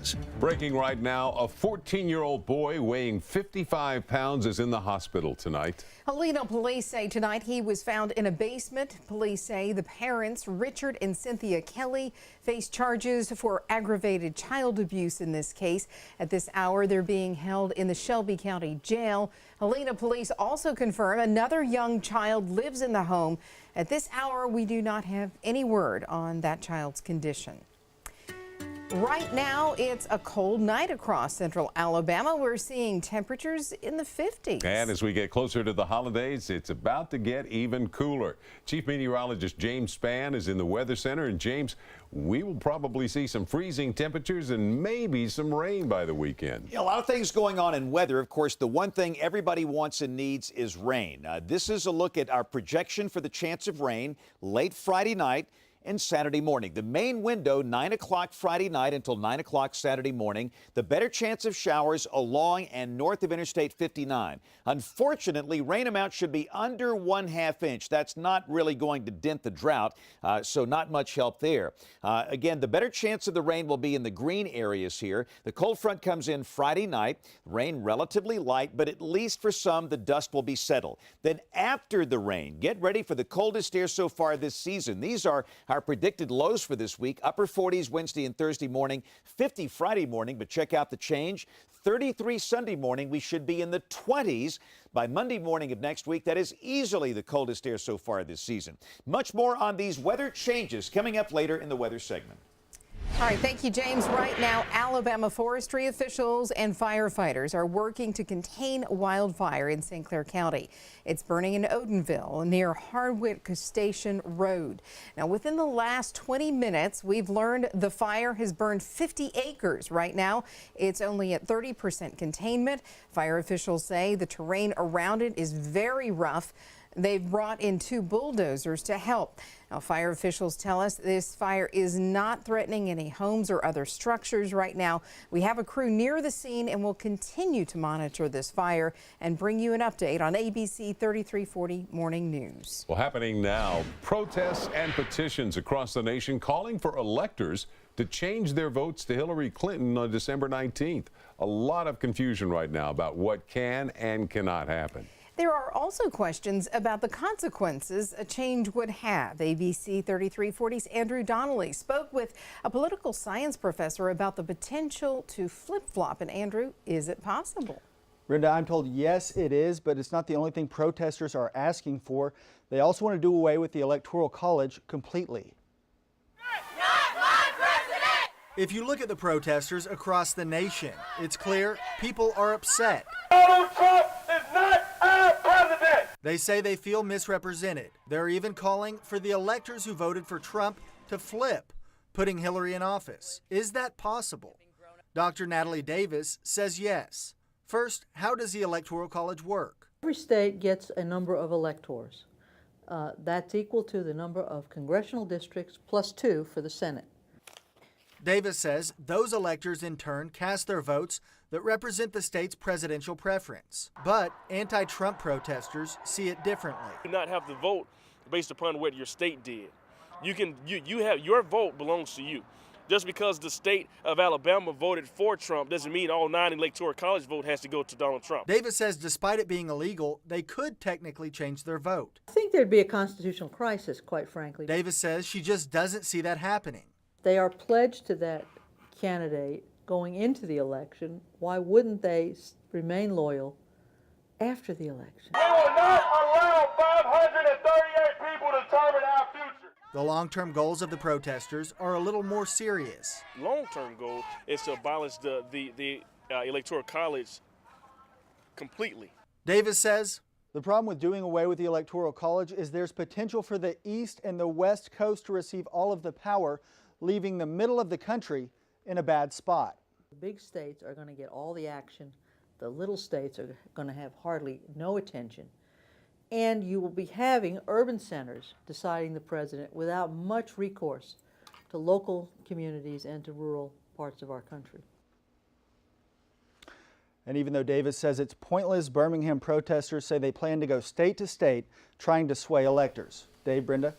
news. Breaking right now, a 14-year-old boy weighing 55 pounds is in the hospital tonight. Helena police say tonight he was found in a basement. Police say the parents, Richard and Cynthia Kelly, face charges for aggravated child abuse in this case. At this hour, they're being held in the Shelby County Jail. Helena police also confirm another young child lives in the home. At this hour, we do not have any word on that child's condition. Right now, it's a cold night across central Alabama. We're seeing temperatures in the 50s. And as we get closer to the holidays, it's about to get even cooler. Chief Meteorologist James Spann is in the Weather Center. And James, we will probably see some freezing temperatures and maybe some rain by the weekend. A lot of things going on in weather. Of course, the one thing everybody wants and needs is rain. This is a look at our projection for the chance of rain late Friday night and Saturday morning. The main window, 9 o'clock Friday night until 9 o'clock Saturday morning. The better chance of showers along and north of Interstate 59. Unfortunately, rain amount should be under 1/2 inch. That's not really going to dent the drought, so not much help there. Again, the better chance of the rain will be in the green areas here. The cold front comes in Friday night. Rain relatively light, but at least for some, the dust will be settled. Then after the rain, get ready for the coldest air so far this season. These are our predicted lows for this week. Upper 40s Wednesday and Thursday morning, 50 Friday morning, but check out the change. 33 Sunday morning, we should be in the 20s. By Monday morning of next week, that is easily the coldest air so far this season. Much more on these weather changes coming up later in the weather segment. All right, thank you, James. Right now, Alabama forestry officials and firefighters are working to contain wildfire in St. Clair County. It's burning in Odenville near Hardwick Station Road. Now, within the last 20 minutes, we've learned the fire has burned 50 acres. Right now, it's only at 30% containment. Fire officials say the terrain around it is very rough. They've brought in 2 bulldozers to help. Now, fire officials tell us this fire is not threatening any homes or other structures right now. We have a crew near the scene and will continue to monitor this fire and bring you an update on ABC 3340 Morning News. Well, happening now, protests and petitions across the nation calling for electors to change their votes to Hillary Clinton on December 19th. A lot of confusion right now about what can and cannot happen. There are also questions about the consequences a change would have. ABC 3340's Andrew Donnelly spoke with a political science professor about the potential to flip-flop. And Andrew, is it possible? Brenda, I'm told yes, it is, but it's not the only thing protesters are asking for. They also want to do away with the Electoral College completely. Not my president! If you look at the protesters across the nation, it's clear people are upset. Donald Trump is not our president! They say they feel misrepresented. They're even calling for the electors who voted for Trump to flip, putting Hillary in office. Is that possible? Dr. Natalie Davis says yes. First, how does the Electoral College work? Every state gets a number of electors. That's equal to the number of congressional districts plus 2 for the Senate. Davis says those electors in turn cast their votes that represent the state's presidential preference. But anti-Trump protesters see it differently. You do not have to vote based upon what your state did. You have your vote belongs to you. Just because the state of Alabama voted for Trump doesn't mean all 9 electoral college vote has to go to Donald Trump. Davis says despite it being illegal, they could technically change their vote. I think there'd be a constitutional crisis, quite frankly. Davis says she just doesn't see that happening. They are pledged to that candidate going into the election. Why wouldn't they remain loyal after the election? We will not allow 538 people to determine our future. The long-term goals of the protesters are a little more serious. Long-term goal is to abolish the electoral college completely. Davis says the problem with doing away with the Electoral College is there's potential for the East and the West Coast to receive all of the power, leaving the middle of the country in a bad spot. The big states are going to get all the action. The little states are going to have hardly no attention. And you will be having urban centers deciding the president without much recourse to local communities and to rural parts of our country. And even though Davis says it's pointless, Birmingham protesters say they plan to go state to state trying to sway electors. Dave, Brenda?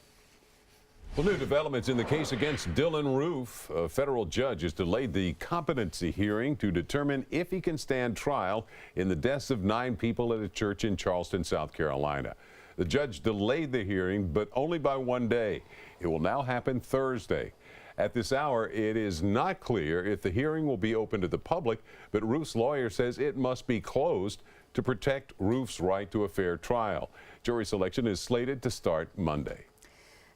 Well, new developments in the case against Dylan Roof. A federal judge has delayed the competency hearing to determine if he can stand trial in the deaths of 9 people at a church in Charleston, South Carolina. The judge delayed the hearing, but only by 1 day. It will now happen Thursday. At this hour, it is not clear if the hearing will be open to the public, but Roof's lawyer says it must be closed to protect Roof's right to a fair trial. Jury selection is slated to start Monday.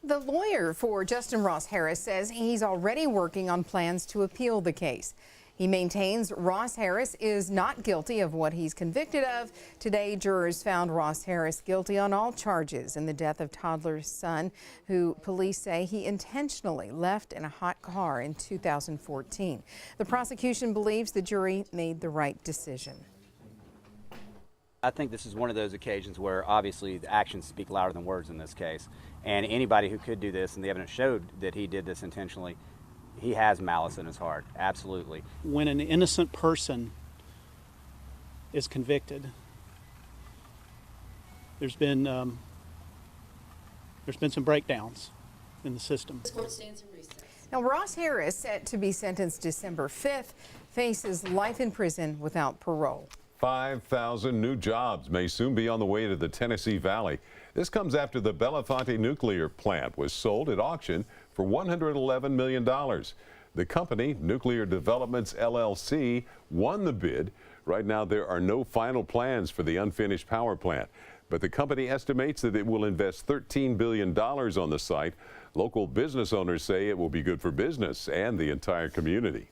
The lawyer for Justin Ross Harris says he's already working on plans to appeal the case. He maintains Ross Harris is not guilty of what he's convicted of. Today, jurors found Ross Harris guilty on all charges in the death of toddler's son, who police say he intentionally left in a hot car in 2014. The prosecution believes the jury made the right decision. I think this is one of those occasions where obviously the actions speak louder than words in this case. And anybody who could do this, and the evidence showed that he did this intentionally, he has malice in his heart, absolutely. When an innocent person is convicted, there's been some breakdowns in the system. Now, Ross Harris, set to be sentenced December 5th, faces life in prison without parole. 5,000 new jobs may soon be on the way to the Tennessee Valley. This comes after the Bellefonte nuclear plant was sold at auction for $111 million. The company, Nuclear Developments LLC, won the bid. Right now, there are no final plans for the unfinished power plant, but the company estimates that it will invest $13 billion on the site. Local business owners say it will be good for business and the entire community.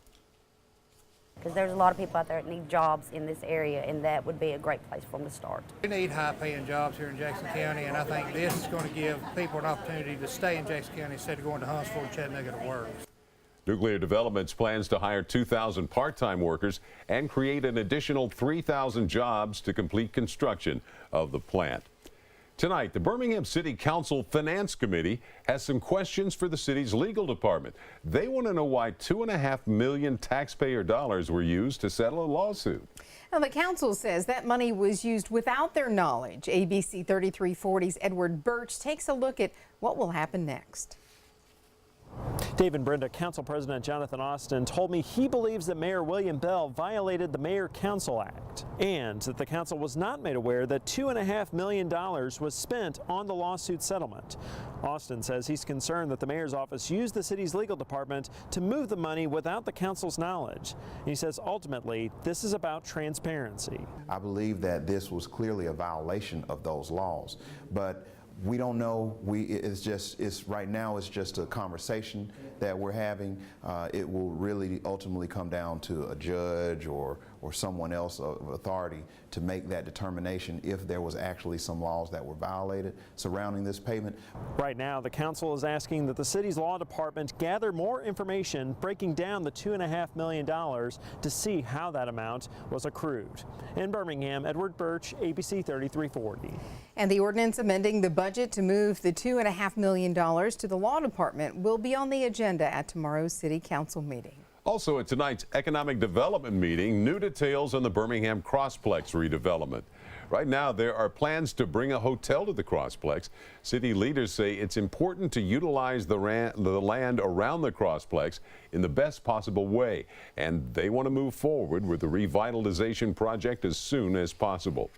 Because there's a lot of people out there that need jobs in this area, and that would be a great place for them to start. We need high-paying jobs here in Jackson County, and I think this is going to give people an opportunity to stay in Jackson County instead of going to Huntsville and Chattanooga to work. Nuclear Developments plans to hire 2,000 part-time workers and create an additional 3,000 jobs to complete construction of the plant. Tonight, the Birmingham City Council Finance Committee has some questions for the city's legal department. They want to know why $2.5 million taxpayer dollars were used to settle a lawsuit. Now, the council says that money was used without their knowledge. ABC 3340's Edward Birch takes a look at what will happen next. Dave and Brenda, Council President Jonathan Austin told me he believes that Mayor William Bell violated the Mayor-Council Act and that the council was not made aware that $2.5 million was spent on the lawsuit settlement. Austin says he's concerned that the mayor's office used the city's legal department to move the money without the council's knowledge. He says ultimately this is about transparency. I believe that this was clearly a violation of those laws, but we don't know. Right now it's just a conversation that we're having. It will really ultimately come down to a judge or someone else of authority to make that determination if there was actually some laws that were violated surrounding this payment. Right now, the council is asking that the city's law department gather more information breaking down the $2.5 million to see how that amount was accrued. In Birmingham, Edward Birch, ABC 3340. And the ordinance amending the budget to move the $2.5 million to the law department will be on the agenda at tomorrow's city council meeting. Also at tonight's economic development meeting, new details on the Birmingham Crossplex redevelopment. Right now, there are plans to bring a hotel to the Crossplex. City leaders say it's important to utilize the land around the Crossplex in the best possible way, and they want to move forward with the revitalization project as soon as possible.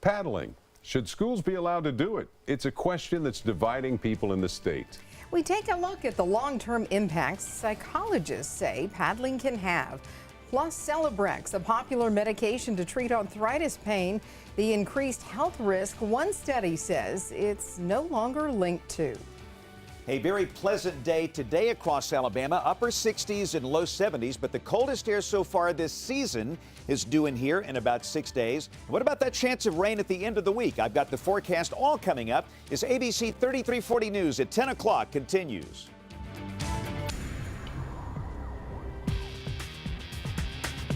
Paddling. Should schools be allowed to do it? It's a question that's dividing people in the state. We take a look at the long-term impacts psychologists say paddling can have. Plus, Celebrex, a popular medication to treat arthritis pain, the increased health risk one study says it's no longer linked to. A very pleasant day today across Alabama, upper 60s and low 70s, but the coldest air so far this season is due in here in about 6 days. What about that chance of rain at the end of the week? I've got the forecast all coming up as ABC 3340 News at 10 o'clock continues.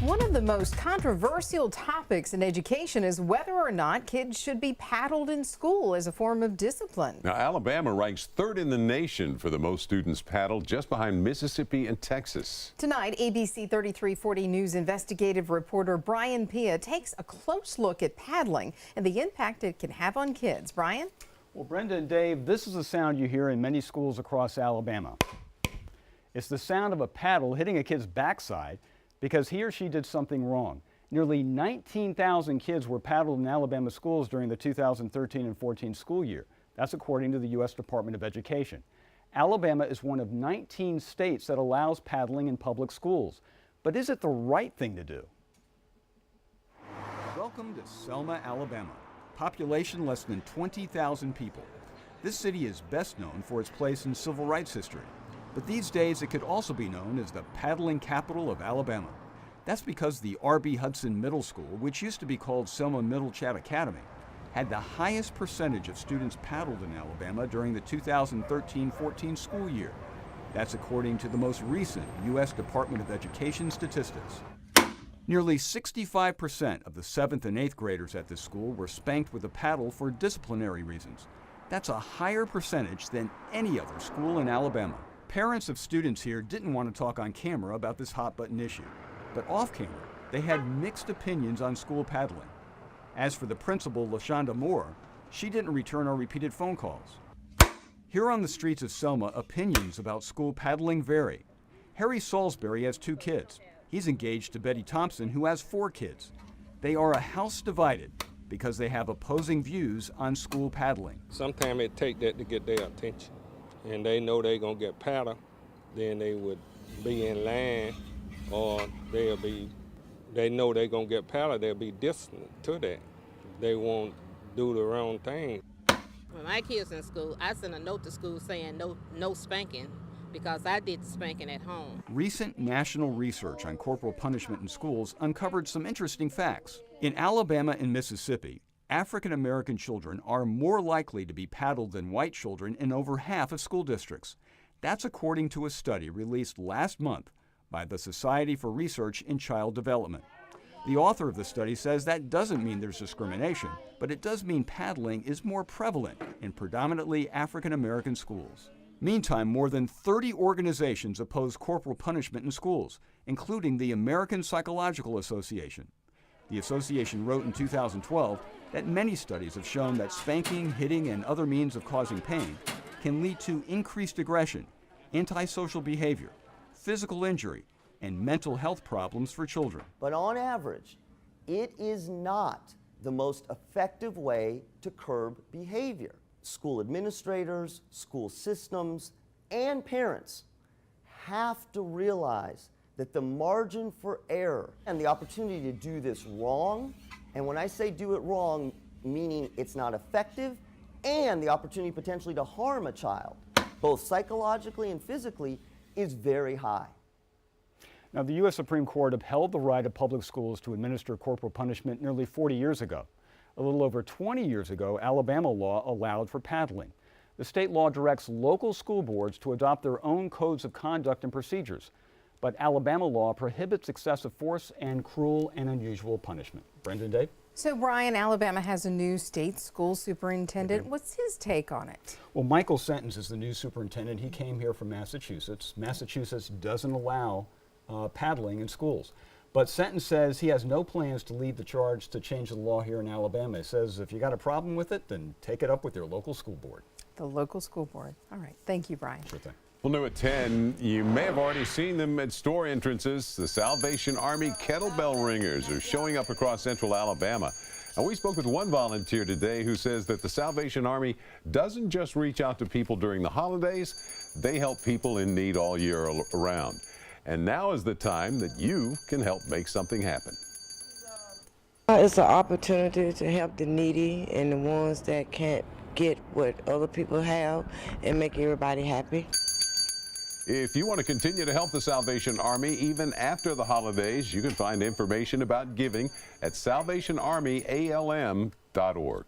One of the most controversial topics in education is whether or not kids should be paddled in school as a form of discipline. Now, Alabama ranks 3rd in the nation for the most students paddled, just behind Mississippi and Texas. Tonight, ABC 3340 News investigative reporter Brian Pia takes a close look at paddling and the impact it can have on kids. Brian? Well, Brenda and Dave, this is a sound you hear in many schools across Alabama. It's the sound of a paddle hitting a kid's backside because he or she did something wrong. Nearly 19,000 kids were paddled in Alabama schools during the 2013 and 14 school year. That's according to the U.S. Department of Education. Alabama is one of 19 states that allows paddling in public schools. But is it the right thing to do? Welcome to Selma, Alabama. Population less than 20,000 people. This city is best known for its place in civil rights history. But these days it could also be known as the paddling capital of Alabama. That's because the R.B. Hudson Middle School, which used to be called Selma Middle Chat Academy, had the highest percentage of students paddled in Alabama during the 2013-14 school year. That's according to the most recent U.S. Department of Education statistics. Nearly 65% of the 7th and 8th graders at this school were spanked with a paddle for disciplinary reasons. That's a higher percentage than any other school in Alabama. Parents of students here didn't want to talk on camera about this hot-button issue, but off camera, they had mixed opinions on school paddling. As for the principal, LaShonda Moore, she didn't return our repeated phone calls. Here on the streets of Selma, opinions about school paddling vary. Harry Salisbury has 2 kids. He's engaged to Betty Thompson, who has 4 kids. They are a house divided because they have opposing views on school paddling. Sometimes it takes that to get their attention. And they know they're going to get paddled, then they would be in line, or they know they're going to get paddled, they'll be distant to that. They won't do the wrong thing. When my kids in school, I sent a note to school saying no spanking, because I did the spanking at home. Recent national research on corporal punishment in schools uncovered some interesting facts. In Alabama and Mississippi, African American children are more likely to be paddled than white children in over half of school districts. That's according to a study released last month by the Society for Research in Child Development. The author of the study says that doesn't mean there's discrimination, but it does mean paddling is more prevalent in predominantly African American schools. Meantime, more than 30 organizations oppose corporal punishment in schools, including the American Psychological Association. The association wrote in 2012 that many studies have shown that spanking, hitting, and other means of causing pain can lead to increased aggression, antisocial behavior, physical injury, and mental health problems for children. But on average, it is not the most effective way to curb behavior. School administrators, school systems, and parents have to realize that the margin for error and the opportunity to do this wrong, and when I say do it wrong, meaning it's not effective, and the opportunity potentially to harm a child, both psychologically and physically, is very high. Now, the U.S. Supreme Court upheld the right of public schools to administer corporal punishment nearly 40 years ago. A little over 20 years ago, Alabama law allowed for paddling. The state law directs local school boards to adopt their own codes of conduct and procedures. But Alabama law prohibits excessive force and cruel and unusual punishment. Brenda and Dave? So, Brian, Alabama has a new state school superintendent. What's his take on it? Well, Michael Sentence is the new superintendent. He came here from Massachusetts. Massachusetts doesn't allow paddling in schools. But Sentence says he has no plans to lead the charge to change the law here in Alabama. He says if you got a problem with it, then take it up with your local school board. The local school board. All right. Thank you, Brian. Sure thing. Well, new at 10, you may have already seen them at store entrances. The Salvation Army kettlebell ringers are showing up across central Alabama. And we spoke with one volunteer today who says that the Salvation Army doesn't just reach out to people during the holidays, they help people in need all year around. And now is the time that you can help make something happen. It's an opportunity to help the needy and the ones that can't get what other people have and make everybody happy. If you want to continue to help the Salvation Army even after the holidays, you can find information about giving at salvationarmyalm.org.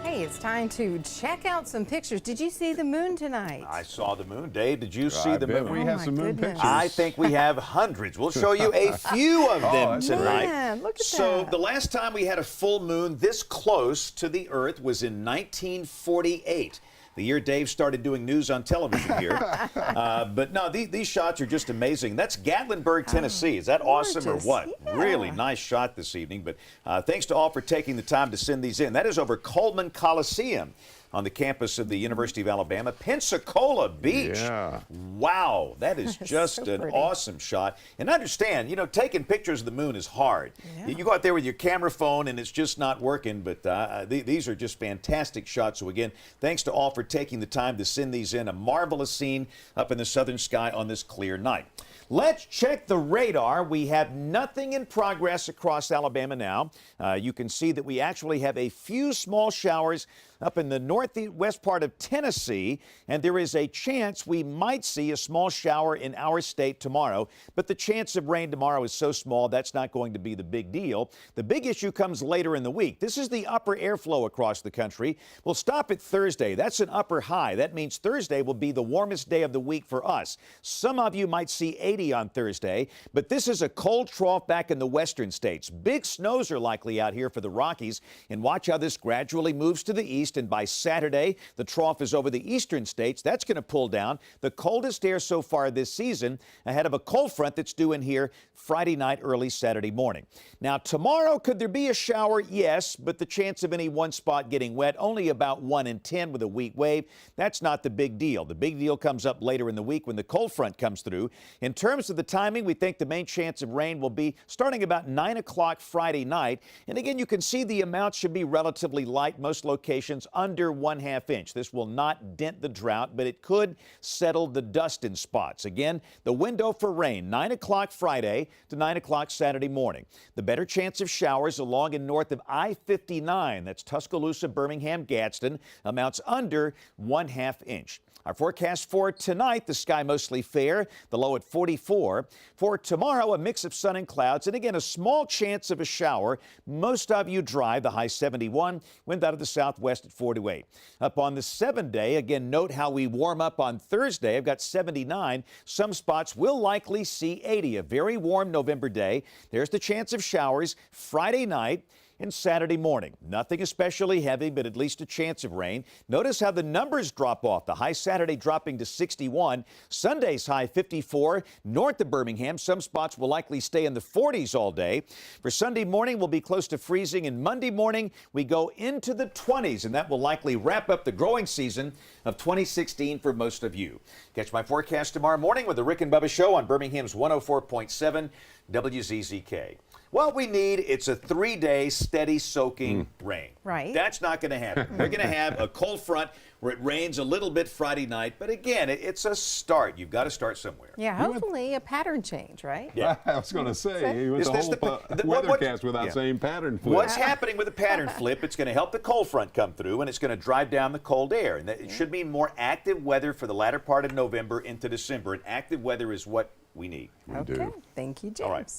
Hey, it's time to check out some pictures. Did you see the moon tonight? I saw the moon. Dave, did you see the moon? We have some moon pictures. I think we have hundreds. We'll show you a few of them tonight. Man, look at So that. the last time we had a full moon this close to the Earth was in 1948. the year Dave started doing news on television here. But no, these shots are just amazing. That's Gatlinburg, Tennessee. Is that awesome or what? Yeah. Really nice shot this evening. But thanks to all for taking the time to send these in. That is over Coleman Coliseum on the campus of the University of Alabama, Pensacola Beach. Yeah. Wow, that is just So an pretty. awesome shot. And understand, taking pictures of the moon is hard. Yeah. You go out there with your camera phone and it's just not working, but these are just fantastic shots. So again, thanks to all for taking the time to send these in. A marvelous scene up in the southern sky on this clear night. Let's check the radar. We have nothing in progress across Alabama now. You can see that we actually have a few small showers up in the northwest part of Tennessee, and there is a chance we might see a small shower in our state tomorrow, but the chance of rain tomorrow is so small that's not going to be the big deal. The big issue comes later in the week. This is the upper airflow across the country. We'll stop at Thursday. That's an upper high. That means Thursday will be the warmest day of the week for us. Some of you might see 80 on Thursday, but this is a cold trough back in the western states. Big snows are likely out here for the Rockies, and watch how this gradually moves to the east. And by Saturday, the trough is over the eastern states. That's going to pull down the coldest air so far this season ahead of a cold front that's due in here Friday night, early Saturday morning. Now, tomorrow, could there be a shower? Yes, but the chance of any one spot getting wet, only about 1 in 10 with a weak wave. That's not the big deal. The big deal comes up later in the week when the cold front comes through. In terms of the timing, we think the main chance of rain will be starting about 9 o'clock Friday night. And again, you can see the amount should be relatively light. Most locations under 1/2 inch. This will not dent the drought, but it could settle the dust in spots. Again, the window for rain, 9 o'clock Friday to 9 o'clock Saturday morning. The better chance of showers along and north of I-59. That's Tuscaloosa, Birmingham, Gadsden. Amounts under 1/2 inch. Our forecast for tonight, the sky mostly fair, the low at 44. For tomorrow, a mix of sun and clouds, and again, a small chance of a shower. Most of you dry, the high 71, wind out of the southwest at 4 to 8. Up on the 7-day, again, note how we warm up on Thursday. I've got 79. Some spots will likely see 80, a very warm November day. There's the chance of showers Friday night and Saturday morning. Nothing especially heavy, but at least a chance of rain. Notice how the numbers drop off. The high Saturday dropping to 61. Sunday's high 54. North of Birmingham, some spots will likely stay in the 40s all day. For Sunday morning, we'll be close to freezing, and Monday morning, we go into the 20s, and that will likely wrap up the growing season of 2016 for most of you. Catch my forecast tomorrow morning with the Rick and Bubba Show on Birmingham's 104.7 WZZK. What we need, it's a 3-day steady soaking rain. Right. That's not going to happen. We're going to have a cold front where it rains a little bit Friday night, but again, it's a start. You've got to start somewhere. Yeah, hopefully a pattern change, right? Yeah. I was going to say, he went Is the this whole the- weathercast without saying pattern flip. What's happening with the pattern flip? It's going to help the cold front come through, and it's going to drive down the cold air. And it should mean more active weather for the latter part of November into December. And active weather is what we need. Okay, thank you, James. All right.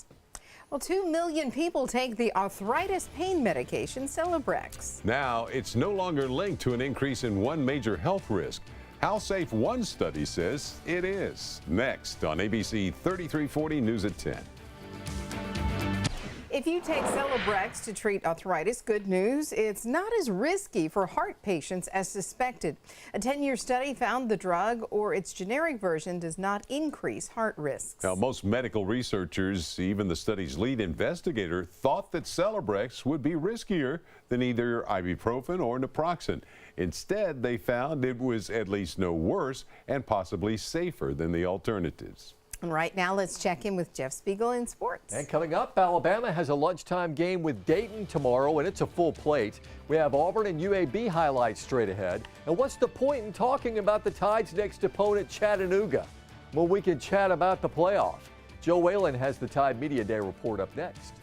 Well, 2 million people take the arthritis pain medication Celebrex. Now, it's no longer linked to an increase in one major health risk. How safe one study says it is. Next on ABC 3340 News at 10. If you take Celebrex to treat arthritis, good news, it's not as risky for heart patients as suspected. A 10-year study found the drug or its generic version does not increase heart risks. Now, most medical researchers, even the study's lead investigator, thought that Celebrex would be riskier than either ibuprofen or naproxen. Instead, they found it was at least no worse and possibly safer than the alternatives. And right now, let's check in with Jeff Spiegel in sports. And coming up, Alabama has a lunchtime game with Dayton tomorrow, and it's a full plate. We have Auburn and UAB highlights straight ahead. And what's the point in talking about the Tide's next opponent, Chattanooga, when we can chat about the playoff? Joe Whalen has the Tide Media Day report up next.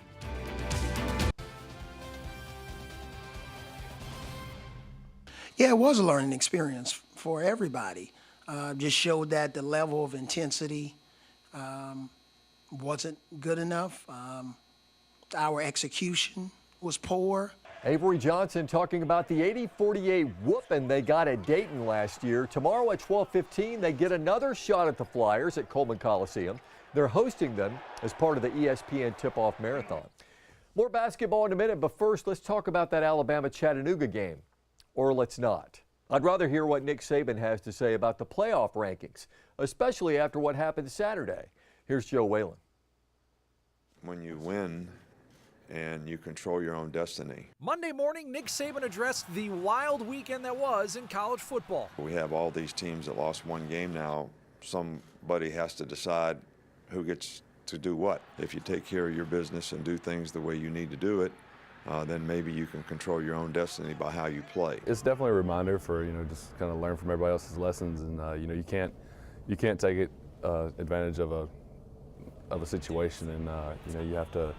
Yeah, it was a learning experience for everybody. Just showed that the level of intensity wasn't good enough. Our execution was poor. Avery Johnson talking about the 80-48 whooping they got at Dayton last year. Tomorrow at 12:15, they get another shot at the Flyers at Coleman Coliseum. They're hosting them as part of the ESPN Tip-Off Marathon. More basketball in a minute, but first, let's talk about that Alabama-Chattanooga game. Or let's not. I'd rather hear what Nick Saban has to say about the playoff rankings, especially after what happened Saturday. Here's Joe Whalen. When you win and you control your own destiny. Monday morning, Nick Saban addressed the wild weekend that was in college football. We have all these teams that lost one game now. Somebody has to decide who gets to do what. If you take care of your business and do things the way you need to do it, then maybe you can control your own destiny by how you play. It's definitely a reminder for, just kind of learn from everybody else's lessons, and you can't take it advantage of a situation, and you have to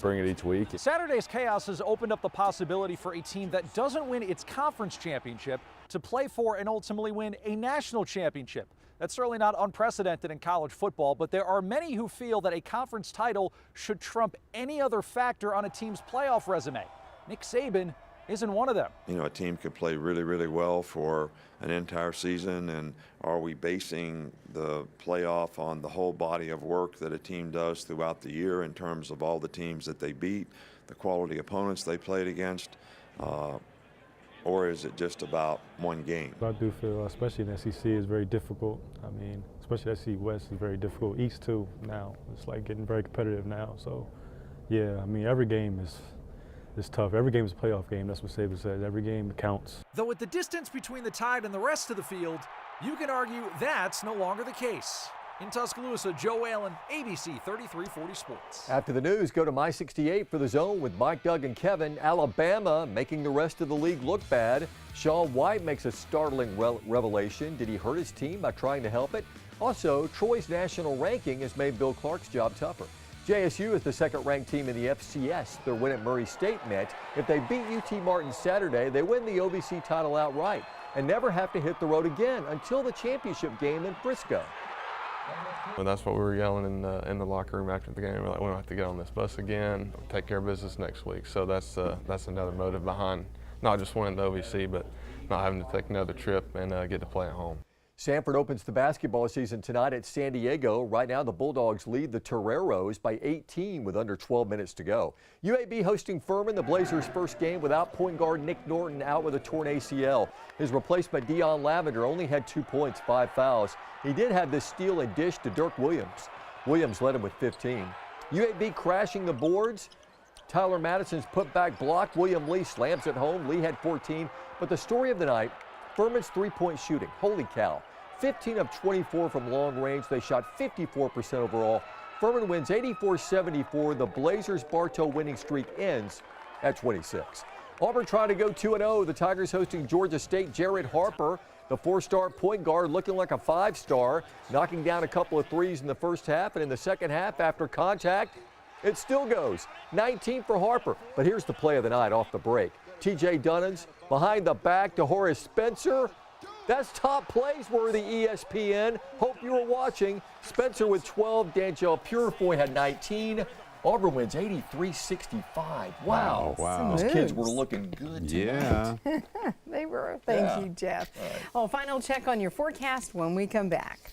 bring it each week. Saturday's chaos has opened up the possibility for a team that doesn't win its conference championship to play for and ultimately win a national championship. That's certainly not unprecedented in college football, but there are many who feel that a conference title should trump any other factor on a team's playoff resume. Nick Saban isn't one of them. A team could play really, really well for an entire season, and are we basing the playoff on the whole body of work that a team does throughout the year in terms of all the teams that they beat, the quality opponents they played against, or is it just about one game? I do feel, especially in the SEC, is very difficult. Especially SEC West is very difficult. East too now. It's like getting very competitive now. So, yeah, every game is tough. Every game is a playoff game. That's what Saban says. Every game counts. Though with the distance between the Tide and the rest of the field, you can argue that's no longer the case. In Tuscaloosa, Joe Whalen, ABC 3340 Sports. After the news, go to My 68 for The Zone with Mike, Doug, and Kevin. Alabama making the rest of the league look bad. Shaun White makes a startling revelation. Did he hurt his team by trying to help it? Also, Troy's national ranking has made Bill Clark's job tougher. JSU is the second-ranked team in the FCS. Their win at Murray State meant if they beat UT Martin Saturday, they win the OVC title outright and never have to hit the road again until the championship game in Frisco. And that's what we were yelling in the locker room after the game. We're like, we don't have to get on this bus again. Take care of business next week. So that's another motive behind not just winning the OVC, but not having to take another trip and get to play at home. Sanford opens the basketball season tonight at San Diego. Right now, the Bulldogs lead the Toreros by 18 with under 12 minutes to go. UAB hosting Furman, the Blazers' first game without point guard Nick Norton out with a torn ACL. His replacement, Deion Lavender, only had 2 points, 5 fouls. He did have this steal and dish to Dirk Williams. Williams led him with 15. UAB crashing the boards. Tyler Madison's putback block. William Lee slams it home. Lee had 14. But the story of the night, Furman's three-point shooting. Holy cow. 15 of 24 from long range. They shot 54% overall. Furman wins 84-74. The Blazers' Bartow winning streak ends at 26. Auburn trying to go 2-0. The Tigers hosting Georgia State. Jared Harper, the four-star point guard, looking like a five-star, knocking down a couple of threes in the first half. And in the second half, after contact, it still goes. 19 for Harper. But here's the play of the night off the break. T.J. Dunnins behind the back to Horace Spencer. That's top plays worthy, ESPN. Hope you were watching. Spencer with 12. D'Angelo Purefoy had 19. Auburn wins 83-65. Wow. Those kids were looking good tonight. Yeah. They were. Thank you, Jeff. Right. Well, final check on your forecast when we come back.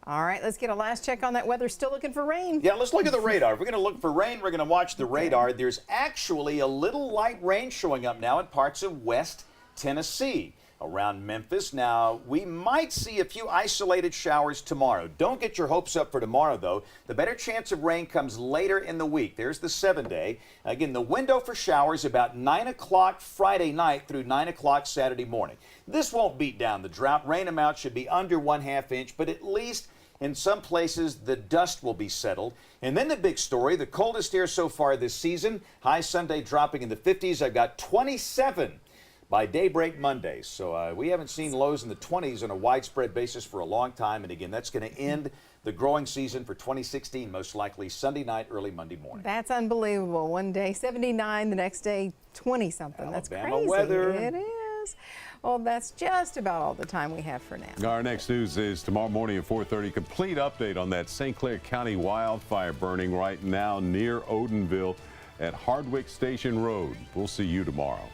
All right, let's get a last check on that weather. Still looking for rain. Yeah, let's look at the radar. If we're going to look for rain, we're going to watch the radar. There's actually a little light rain showing up now in parts of West Tennessee, around Memphis. Now, we might see a few isolated showers tomorrow. Don't get your hopes up for tomorrow, though. The better chance of rain comes later in the week. There's the 7-day. Again, the window for showers about 9 o'clock Friday night through 9 o'clock Saturday morning. This won't beat down the drought. Rain amount should be under 1/2 inch, but at least in some places, the dust will be settled. And then the big story, the coldest air so far this season. High Sunday dropping in the 50s. I've got 27 by daybreak Monday. So we haven't seen lows in the 20s on a widespread basis for a long time. And again, that's going to end the growing season for 2016, most likely Sunday night, early Monday morning. That's unbelievable. One day 79, the next day 20-something. That's crazy. Weather. It is. Well, that's just about all the time we have for now. Our next news is tomorrow morning at 4:30. Complete update on that St. Clair County wildfire burning right now near Odenville at Hardwick Station Road. We'll see you tomorrow.